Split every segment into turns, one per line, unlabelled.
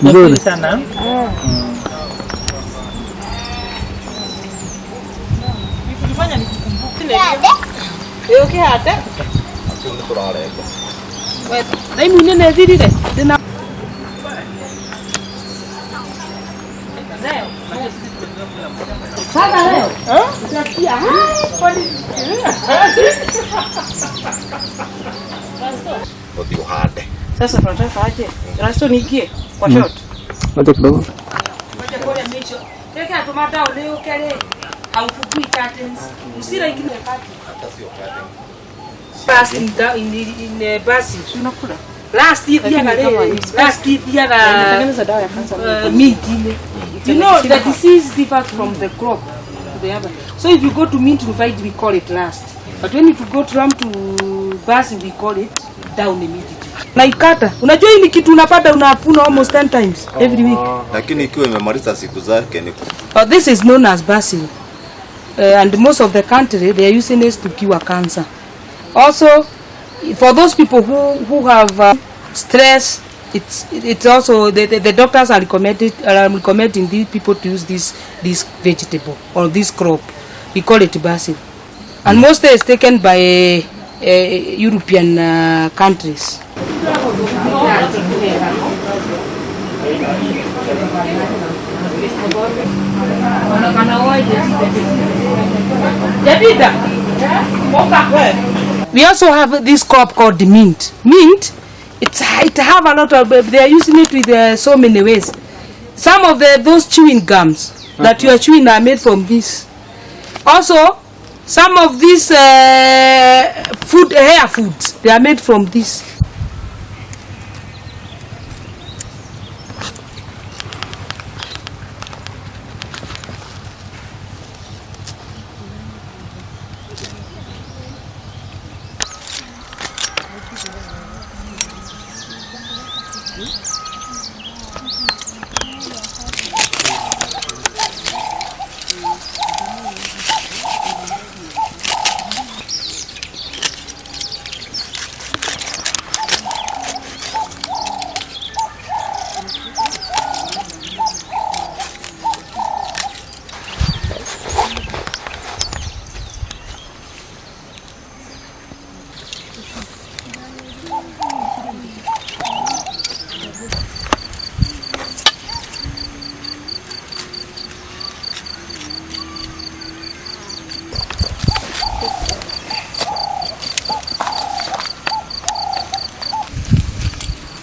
Nzuri sana. Nikifanya nikukumbuke. Okay hata. Wewe, na mimi nene zile. Tena. Leo. Sasa leo. Utasikia.
Ndio hade.
Sasa tunataka aje? Rasto nikie kwa shot.
Acha kidogo.
Ngoja kwa mwisho. Teka tomato leo kale. Haufukui curtains. Usira ingine kati.
Hata sio curtain.
Basi in basi tunakula. Last year
Natengeneza dawa ya kansa.
Meat ile. You know the disease differs from the crop to the other. So if you go to mint to fight, we call it last. But when you go to ram to basi, we call it down immediately. Naikata. Unajua hii ni kitu unapata unafuna almost 10 times every week.
Lakini ikiwa imemaliza siku zake ni
This is known as basil. And most of the country they are using it to cure cancer. Also for those people who have stress, it's also the doctors are recommending these people to use this vegetable or this crop. We call it basil, and mostly it's taken by European countries. We also have this crop called the mint. Mint, it have a lot of. They are using it with so many ways. Some of those chewing gums that you are chewing are made from this. Also, some of these hair foods they are made from this.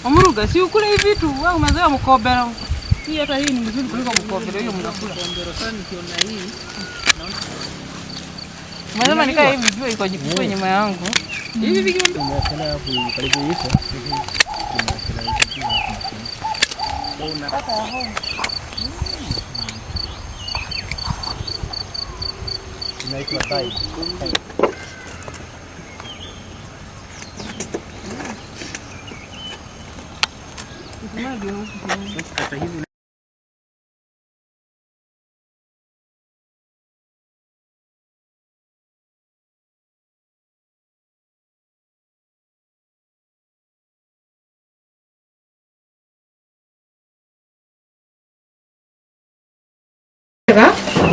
Amuruga, si ukule hivi vitu, wewe umezoea mkobero. Hii hata hii ni mzuri kuliko mkobero hiyo mnakula. Mkobero sana nikiona hii. Mwanzo nikaa hivi jua iko jikiko nyuma yangu. Hivi vikiwa tumeacha hapo karibu hicho. Unataka hapo. Inaitwa tai.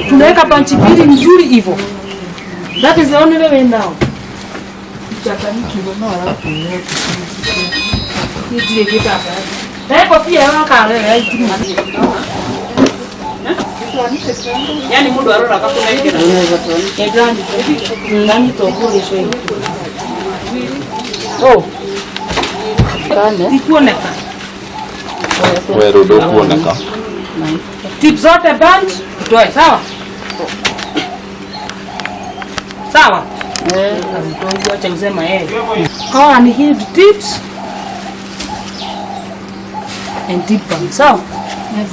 Tunaweka panchipiri mzuri hivyo. That is the only way now. Chakani ndio alafu ni ndio kitaka. Hapo pia waka leo hivi. Yaani muda wa rola kakuna hivi na unaweza tu. Ya gani nani tokole shwe. Oh. Kana kuoneka.
wewe ndio kuoneka.
Tip zote band toe sawa? Sawa? Mtongo acha kusema yeye. Hawa ni hii tips and tip band sawa? Yes.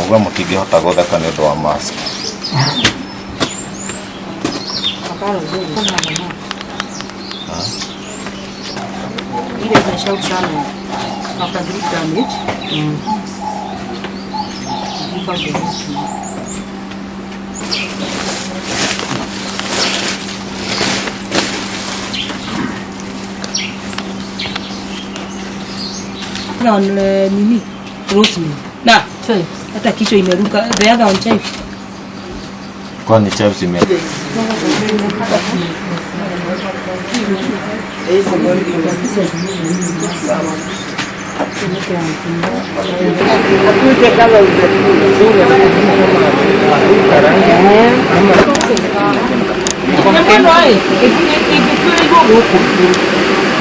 Mugwa mutingihota gutheka ni ndo wa mask.
Ile inashout sana after grip damage. Na nini? Rosemary. Na, hata kichwa imeruka. The other one chive.
Kwani chive zime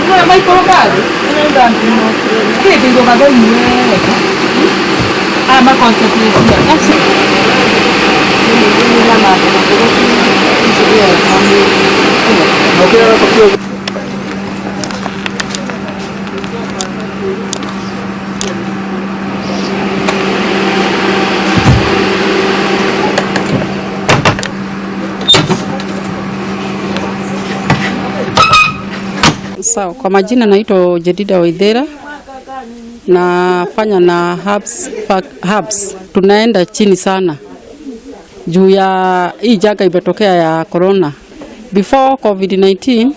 Não, mas colocado. Que tem jogador ah, mas quanto você tinha? Assim. Não quero
Sawa, kwa majina naitwa Jedida Waithera, nafanya na Hubs. Tunaenda chini sana juu ya hii janga imetokea ya corona. Before COVID-19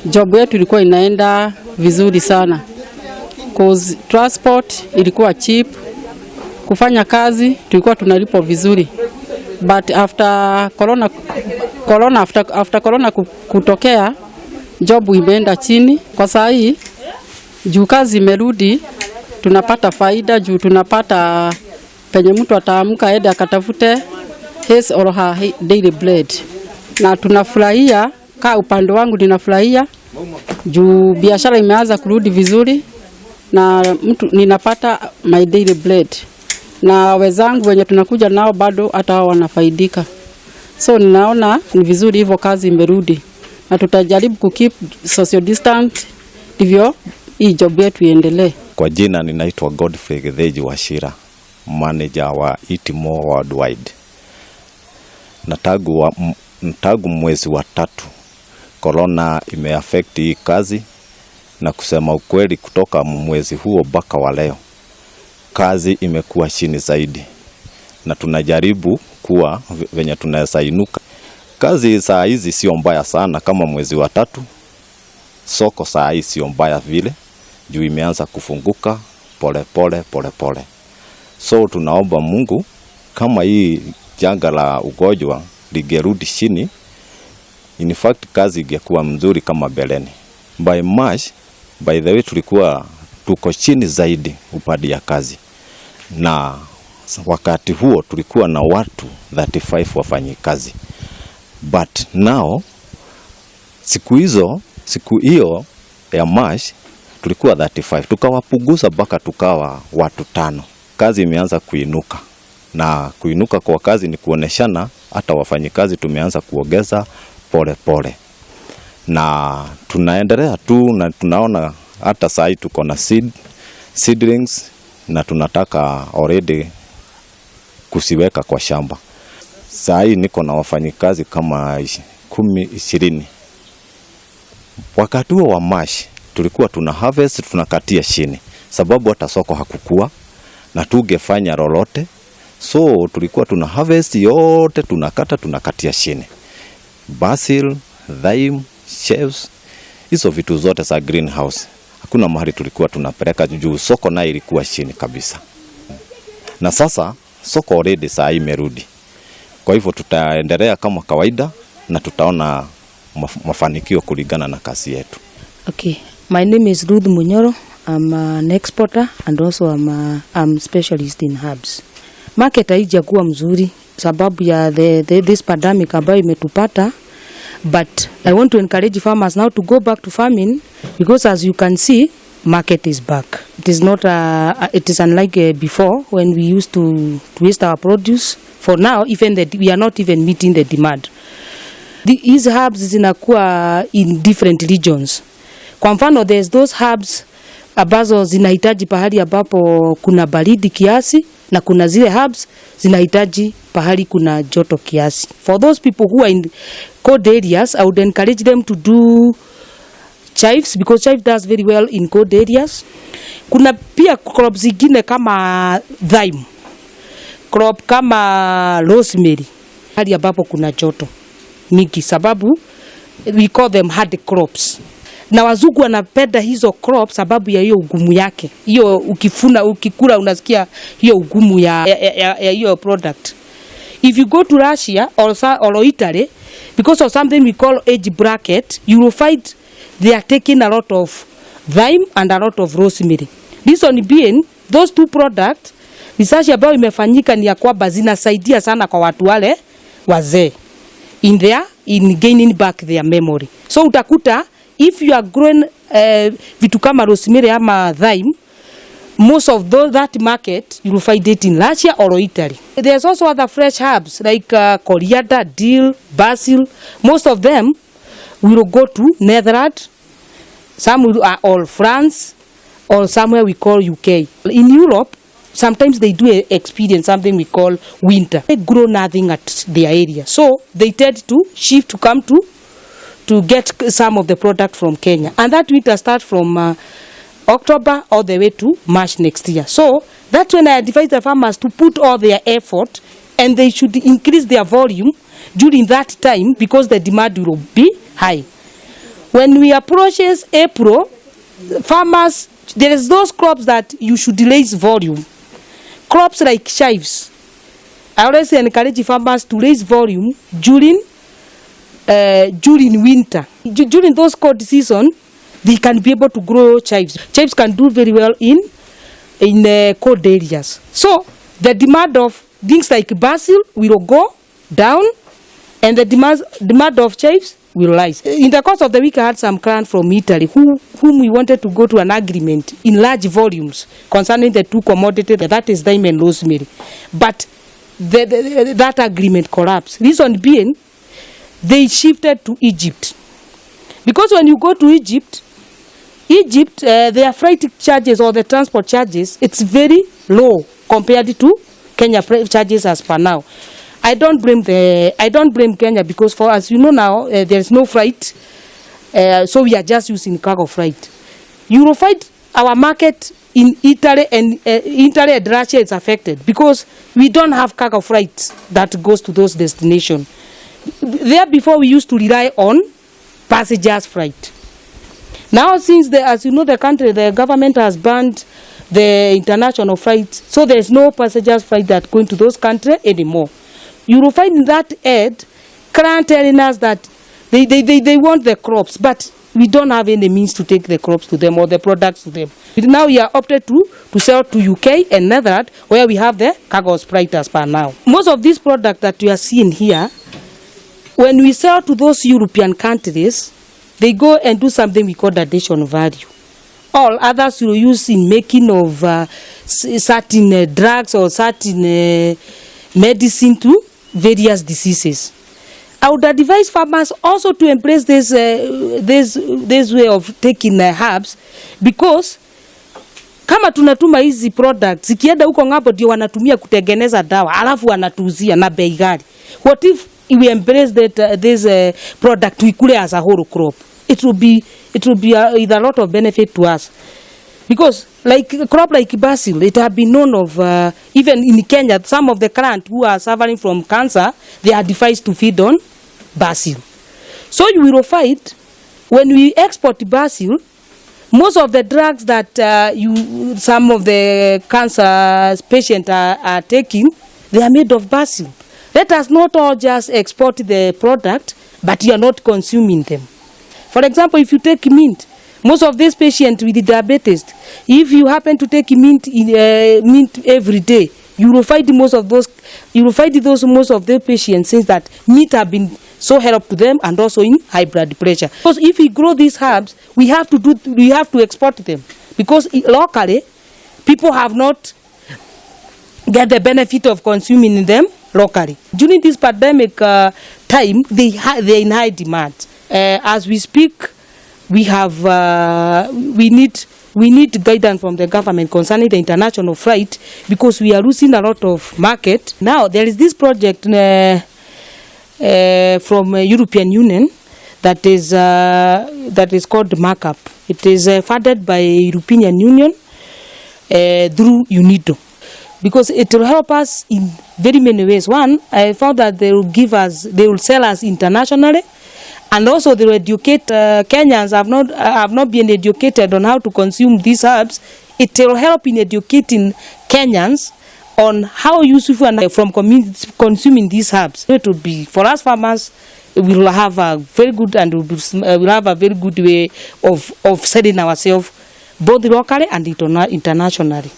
job yetu ilikuwa inaenda vizuri sana, cause transport ilikuwa cheap, kufanya kazi tulikuwa tunalipwa vizuri, but after corona kutokea job imeenda chini. Kwa saa hii juu kazi imerudi, tunapata faida juu tunapata penye mtu ataamka aende akatafute his or her daily bread, na tunafurahia. Kwa upande wangu ninafurahia juu biashara imeanza kurudi vizuri na ninapata my daily bread, na wenzangu wenye tunakuja nao bado hata wao wanafaidika. So ninaona ni vizuri hivyo kazi imerudi, na tutajaribu kukeep social distance ndivyo hii job yetu iendelee.
Kwa jina ninaitwa Godfrey Getheji Wachira, manager wa Itimo Worldwide. Na tangu mwezi wa 3 corona imeaffect hii kazi, na kusema ukweli kutoka mwezi huo mpaka wa leo kazi imekuwa chini zaidi, na tunajaribu kuwa venye tunaweza inuka. Kazi saa hizi sio mbaya sana kama mwezi wa 3. Soko saa hizi sio mbaya vile juu imeanza kufunguka pole pole. So tunaomba Mungu kama hii janga la ugonjwa ligerudi chini, in fact kazi ingekuwa mzuri kama beleni. By March, by the way tulikuwa tuko chini zaidi upande ya kazi, na wakati huo tulikuwa na watu 35 wafanyi kazi. But now siku hiyo ya March tulikuwa 35, tukawapunguza mpaka tukawa watu 5. Kazi imeanza kuinuka, na kuinuka kwa kazi ni kuoneshana hata wafanyikazi tumeanza kuongeza pole, na tunaendelea tu, na tunaona hata saa hii tuko na seedlings na tunataka already kusiweka kwa shamba. Saa hii niko na wafanyikazi kama 10-20. Wakati huo wa March tulikuwa tuna harvest, tunakatia chini sababu hata soko hakukua na tungefanya lolote. So tulikuwa tuna harvest yote, tunakatia chini. Basil, thyme, chives, hizo vitu zote za greenhouse. Hakuna mahali tulikuwa tunapeleka juu soko nayo ilikuwa chini kabisa. Na sasa soko already saa hii imerudi. Kwa hivyo tutaendelea kama kawaida na tutaona mafanikio kulingana na kazi yetu.
Okay, my name is Ruth Munyoro. I'm an exporter and also I'm specialist in herbs. Market haijakuwa mzuri sababu ya this pandemic ambayo imetupata, but I want to encourage farmers now to go back to farming because as you can see market is back. It is not it is unlike before when we used to waste our produce. For now even we are not even meeting the demand. These herbs zinakuwa in different regions. Kwa mfano there's those herbs ambazo zinahitaji pahali ambapo kuna baridi kiasi, na kuna zile herbs zinahitaji pahali kuna joto kiasi. For those people who are in cold areas, I would encourage them to do chives, because chive does very well in cold areas. Kuna pia crops zingine kama thyme, crop kama rosemary, hali ambapo kuna joto mingi, sababu we call them hard crops. Na wazungu wanapenda hizo crops sababu ya hiyo ugumu yake. Hiyo ukikula unasikia hiyo ugumu ya hiyo product. If you go to Russia or Italy, because of something we call age bracket, you will find they are taking a lot of thyme and a lot of rosemary. Reason being, those two products, research ambayo imefanyika ni ya kwamba zinasaidia sana kwa watu wale wazee in gaining back their memory. So utakuta if you are growing vitu kama rosemary ama thyme, most of that market you will find it in Russia or Italy. There's also other fresh herbs like coriander, dill, basil. Most of them will go to Netherlands, some are all France, or somewhere we call UK. In Europe, sometimes they do experience something we call winter. They grow nothing at their area, so they tend to shift to come to get some of the product from Kenya, and that winter starts from October all the way to March next year. So that's when I advise the farmers to put all their effort, and they should increase their volume during that time, because the demand will be high. When we approaches April, farmers, there is those crops that you should raise volume. Crops like chives, I always encourage farmers to raise volume during winter. During those cold season, they can be able to grow chives. Chives can do very well in cold areas. So the demand of things like basil will go down, and the demand of chives will rise. In the course of the week, I had some clients from Italy whom we wanted to go to an agreement in large volumes concerning the two commodities, that is thyme and rosemary. But that agreement collapsed. Reason being, they shifted to Egypt. Because when you go to Egypt, their freight charges or the transport charges, it's very low compared to Kenya charges as per now. I don't blame Kenya, because for as you know now, there is no freight, so we are just using cargo freight. You will find our market in Italy and Russia is affected because we don't have cargo freight that goes to those destinations. There before we used to rely on passengers freight. Now since as you know, the government has banned the international freight, so there is no passengers freight that going to those countries anymore. You will find in that ad, client telling us that they want the crops, but we don't have any means to take the crops to them or the products to them. Now we are opted to sell to UK and Netherlands, where we have the cargo freight as per now. Most of these products that you are seeing here, when we sell to those European countries, they go and do something we call addition value. All others will use in making of certain drugs or certain medicine to various diseases. I would advise farmers also to embrace this way of taking herbs, because kama tunatuma hizi products zikienda huko ng'ambo ndio wanatumia kutengeneza dawa alafu wanatuuzia na bei ghali. What if we embrace this product we kule as a whole crop? It will be with a lot of benefit to us. Because like a crop like basil, it has been known of, even in Kenya, some of the clients who are suffering from cancer, they are advised to feed on basil. So you will find, when we export basil, most of the drugs that some of the cancer patients are taking, they are made of basil. Let us not all just export the product, but you are not consuming them. For example, if you take mint, most of these patients with diabetes, if you happen to take mint every day, you will find most of the patients since that meat have been so help to them, and also in high blood pressure. Because if we grow these herbs, we have to export them, because locally people have not get the benefit of consuming them locally. During this pandemic time, they're in high demand. As we speak, we need we need guidance from the government concerning the international flight, because we are losing a lot of market. Now there is this project from European Union that is called Markup. It is funded by European Union through UNIDO, because it will help us in very many ways. One, I found that they will sell us internationally, and also they will educate Kenyans have not been educated on how to consume these herbs. It will help in educating Kenyans on how useful and from consuming these herbs. It will be for us farmers. We will have a very good way of selling ourselves both locally and internationally.